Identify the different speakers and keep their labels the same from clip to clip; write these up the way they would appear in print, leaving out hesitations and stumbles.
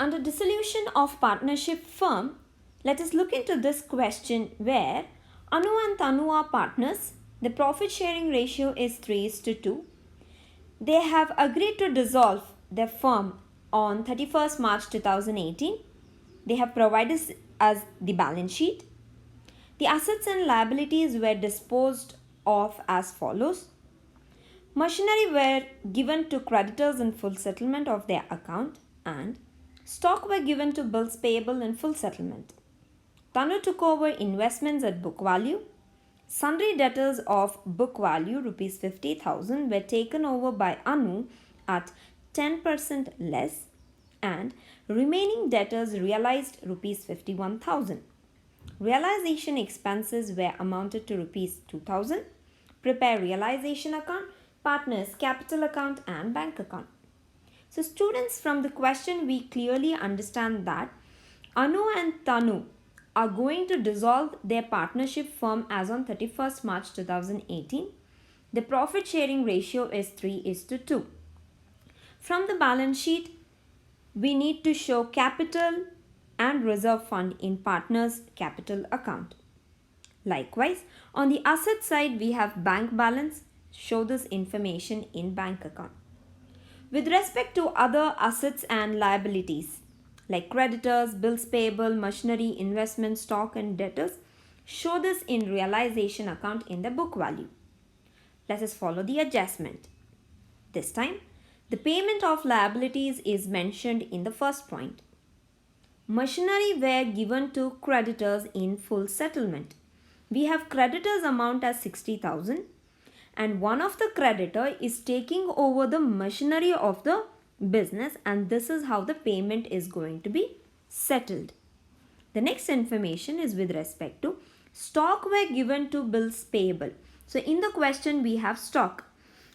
Speaker 1: Under dissolution of partnership firm, let us look into this question where Anu and Tanu are partners. The profit sharing ratio is 3:2. They have agreed to dissolve their firm on 31st March 2018. They have provided us the balance sheet. The assets and liabilities were disposed of as follows. Machinery were given to creditors in full settlement of their account, and stock were given to bills payable in full settlement. Tanu took over investments at book value. Sundry debtors of book value rupees 50,000 were taken over by Anu at 10% less, and remaining debtors realized rupees 51,000. Realization expenses were amounted to rupees 2,000. Prepare realization account, partners capital account and bank account. So students, from the question we clearly understand that Anu and Tanu are going to dissolve their partnership firm as on 31st March 2018. The profit sharing ratio is 3:2. From the balance sheet, we need to show capital and reserve fund in partners capital account. Likewise, on the asset side, we have bank balance. Show this information in bank account. With respect to other assets and liabilities like creditors, bills payable, machinery, investment, stock and debtors, show this in realization account in the book value. Let us follow the adjustment. This time, the payment of liabilities is mentioned in the first point. Machinery were given to creditors in full settlement. We have creditors amount as 60,000 and one of the creditor is taking over the machinery of the business, and this is how the payment is going to be settled. The next information is with respect to stock were given to bills payable. So in the question we have stock,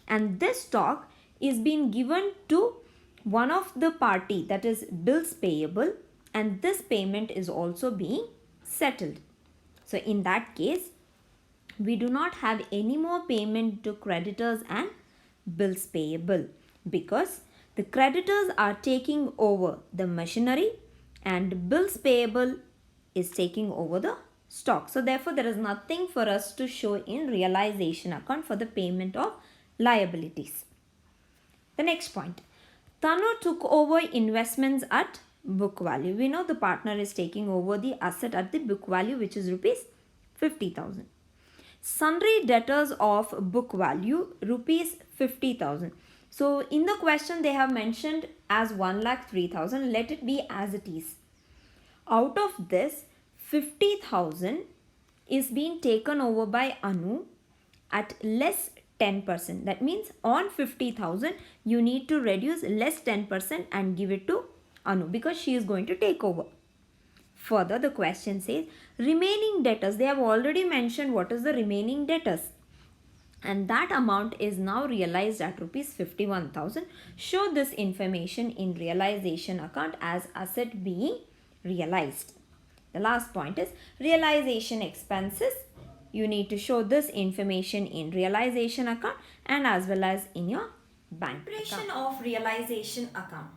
Speaker 1: and this stock is being given to one of the party, that is bills payable, and this payment is also being settled. So in that case, we do not have any more payment to creditors and bills payable because the creditors are taking over the machinery and bills payable is taking over the stock. So therefore, there is nothing for us to show in realization account for the payment of liabilities. The next point, Tanu took over investments at book value. We know the partner is taking over the asset at the book value, which is rupees 50,000. Sundry debtors of book value rupees 50,000. So in the question they have mentioned as 1,03,000. Let it be as it is. Out of this, 50,000 is being taken over by Anu at less 10%. That means on 50,000 you need to reduce less 10% and give it to Anu because she is going to take over. Further, the question says remaining debtors. They have already mentioned what is the remaining debtors, and that amount is now realized at rupees 51,000. Show this information in realization account as asset being realized. The last point is realization expenses. You need to show this information in realization account and as well as in your bank account. Of realization account.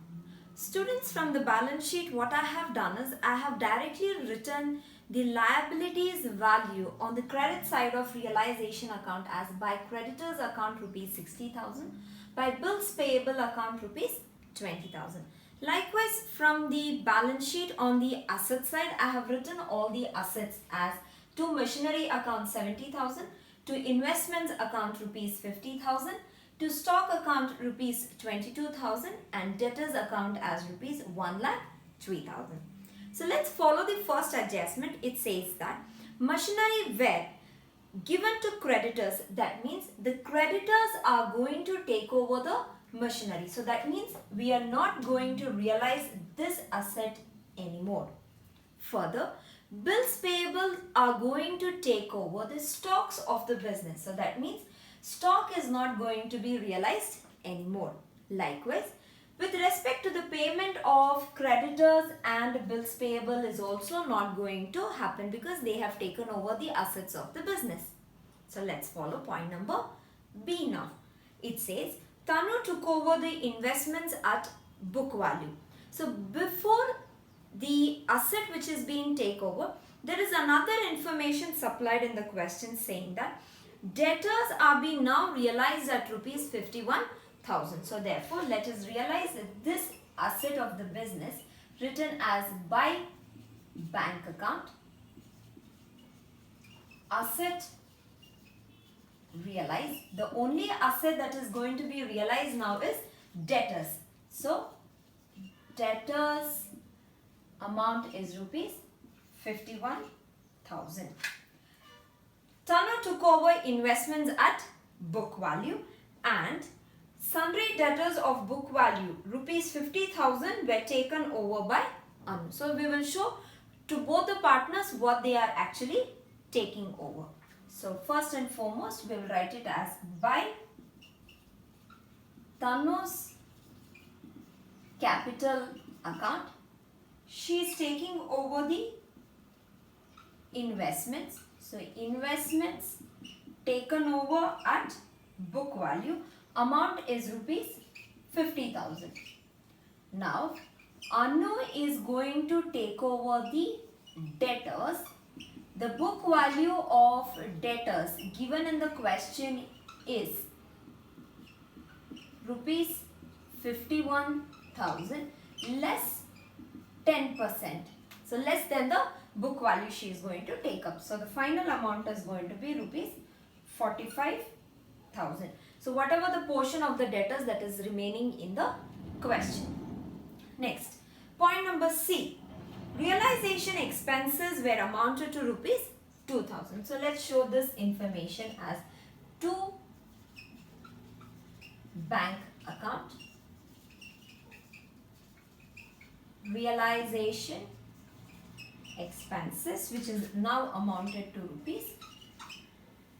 Speaker 1: Students, from the balance sheet, what I have done is I have directly written the liabilities value on the credit side of realization account as by creditors account rupees 60,000, by bills payable account rupees 20,000. Likewise, from the balance sheet on the asset side, I have written all the assets as to machinery account 70,000, to investments account rupees 50,000, to stock account rupees 22,000 and debtors account as rupees 1,03,000. So let's follow the first adjustment. It says that machinery were given to creditors. That means the creditors are going to take over the machinery. So that means we are not going to realize this asset anymore. Further, bills payable are going to take over the stocks of the business. So that means stock is not going to be realized anymore. Likewise, with respect to the payment of creditors and bills payable is also not going to happen because they have taken over the assets of the business. So let's follow point number B now. It says Tanu took over the investments at book value. So before the asset which is being taken over, there is another information supplied in the question saying that debtors are being now realized at rupees 51,000. So therefore, let us realize that this asset of the business written as by bank account, asset realized. The only asset that is going to be realized now is debtors. So debtors amount is rupees 51,000. Tanu took over investments at book value and sundry debtors of book value rupees 50,000 were taken over by Anu. So we will show to both the partners what they are actually taking over. So first and foremost, we will write it as by Tanu's capital account. She is taking over the investments. So investments taken over at book value. Amount is rupees 50,000. Now Anu is going to take over the debtors. The book value of debtors given in the question is rupees 51,000 less 10%. So less than the book value she is going to take up. So the final amount is going to be rupees 45,000. So whatever the portion of the debtors that is remaining in the question. Next, point number C. Realization expenses were amounted to rupees 2,000. So let's show this information as to bank account. Realization expenses which is now amounted to rupees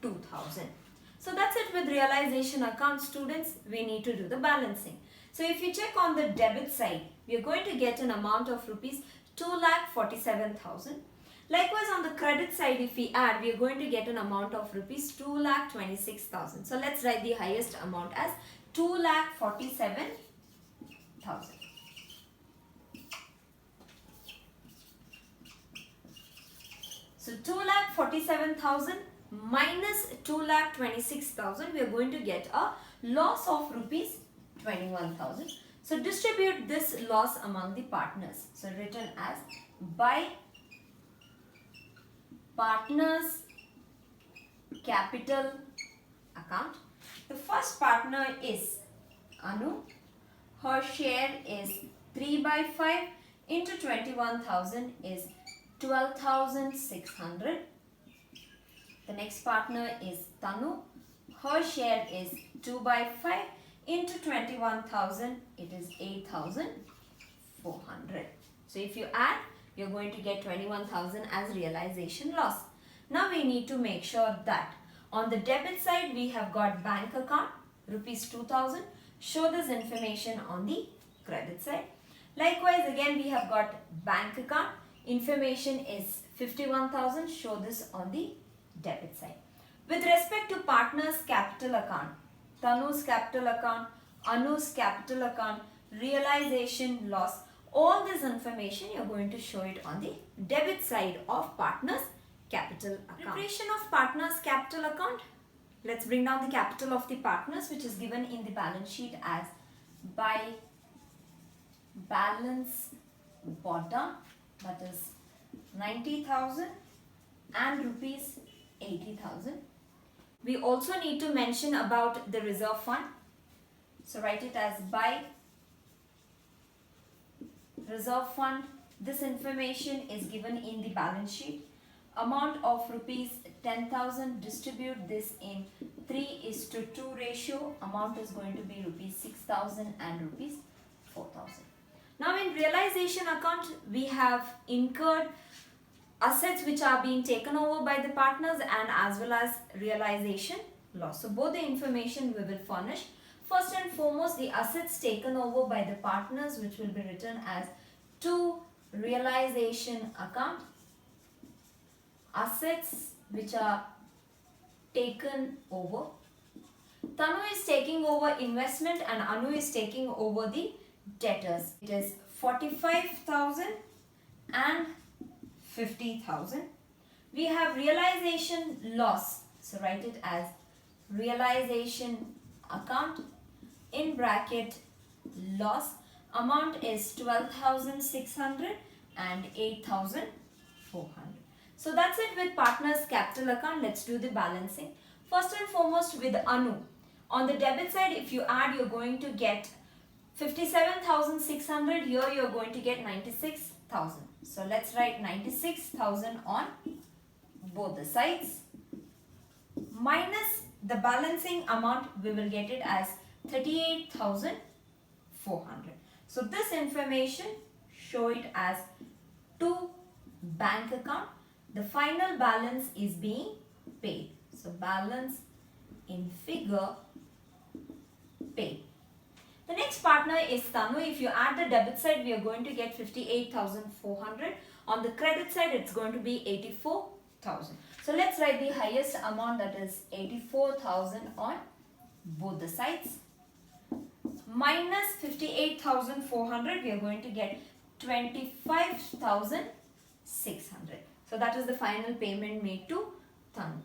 Speaker 1: 2,000. So that's it with realization account, students. We need to do the balancing. So if you check on the debit side, we are going to get an amount of rupees 2,47,000. Likewise on the credit side, if we add, we are going to get an amount of rupees 2,26,000. So let's write the highest amount as 2,47,000. So 2,47,000 minus 2,26,000, we are going to get a loss of rupees 21,000. So distribute this loss among the partners. So written as by partners capital account. The first partner is Anu. Her share is 3/5 into 21,000 is 12,600. The next partner is Tanu. Her share is 2/5 into 21,000, it is 8,400. So if you add, you're going to get 21,000 as realization loss. Now we need to make sure that on the debit side we have got bank account rupees 2,000. Show this information on the credit side. Likewise again we have got bank account. Information is 51,000. Show this on the debit side. With respect to partners capital account, Tanu's capital account, Anu's capital account, realization loss, all this information you are going to show it on the debit side of partners capital account. Preparation of partners capital account. Let's bring down the capital of the partners which is given in the balance sheet as by balance bottom, that is 90,000 and rupees 80,000. We also need to mention about the reserve fund. So write it as by reserve fund. This information is given in the balance sheet. Amount of rupees 10,000. Distribute this in 3:2 ratio. Amount is going to be rupees 6,000 and rupees 4,000. Now in realization account, we have incurred assets which are being taken over by the partners and as well as realization loss. So both the information we will furnish. First and foremost, the assets taken over by the partners which will be written as to realization account. Assets which are taken over. Tanu is taking over investment and Anu is taking over the debtors. It is 45,000 and 50,000. We have realization loss. So write it as realization account in bracket loss. Amount is 12,600 and 8,400. So that's it with partners capital account. Let's do the balancing. First and foremost with Anu. On the debit side, if you add, you're going to get 57,600. Here you're going to get 96,000. So let's write 96,000 on both the sides. Minus the balancing amount, we will get it as 38,400. So this information, show it as to bank account. The final balance is being paid. So balance in figure paid. The next partner is Tanu. If you add the debit side, we are going to get 58,400. On the credit side, it's going to be 84,000. So let's write the highest amount, that is 84,000 on both the sides. Minus 58,400, we are going to get 25,600. So that is the final payment made to Tanu.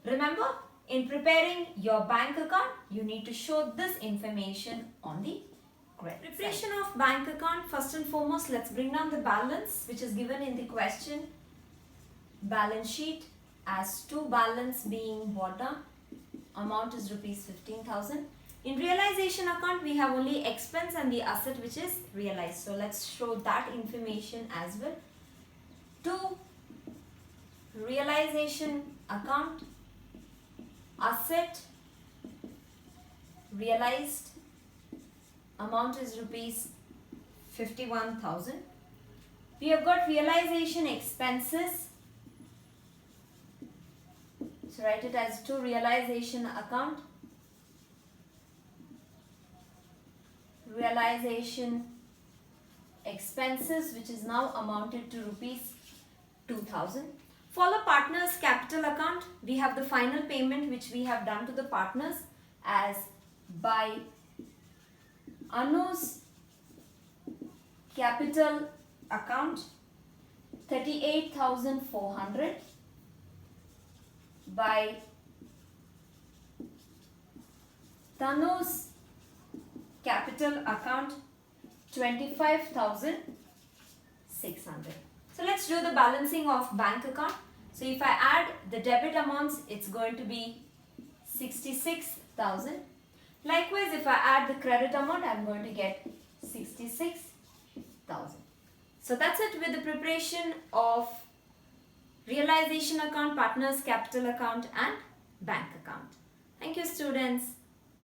Speaker 1: Remember, in preparing your bank account, you need to show this information on the credit side. Preparation of bank account, first and foremost, let's bring down the balance which is given in the question. Balance sheet as to balance being brought down. Amount is rupees 15,000. In realization account, we have only expense and the asset which is realized. So let's show that information as well. To realization account, asset realized, amount is rupees 51,000. We have got realization expenses. So write it as to realization account. Realization expenses, which is now amounted to rupees 2,000. For the partners capital account, we have the final payment which we have done to the partners as by Anu's capital account 38,400, by Tanu's capital account 25,600. So let's do the balancing of bank account. So if I add the debit amounts, it's going to be 66,000. Likewise, if I add the credit amount, I'm going to get 66,000. So that's it with the preparation of realization account, partners capital account and bank account. Thank you, students.